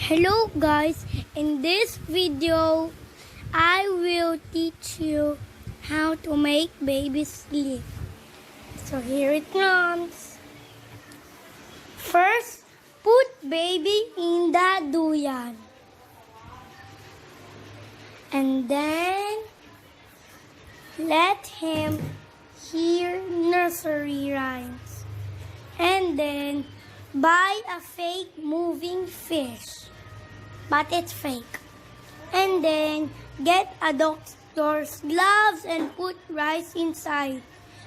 Hello guys, in this video I will teach you how to make baby sleep. So here it comes. First, put baby in the duyan. And then let him hear nursery rhymes. And then buy a fake moving fish, but it's fake. And then get a doctor's gloves and put rice inside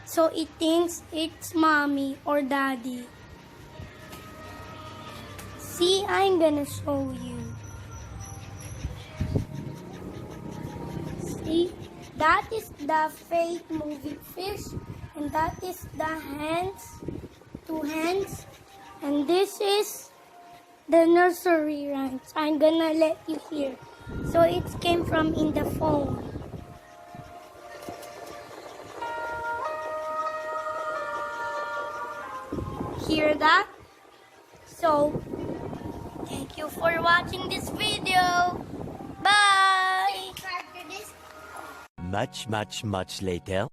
so it thinks it's mommy or daddy. See, I'm gonna show you. See, that is the fake moving fish, and that is the hands, two hands, and this is the nursery rhymes. I'm gonna let you hear. So it came from in the phone. Hear that? So, thank you for watching this video. Bye! Much later.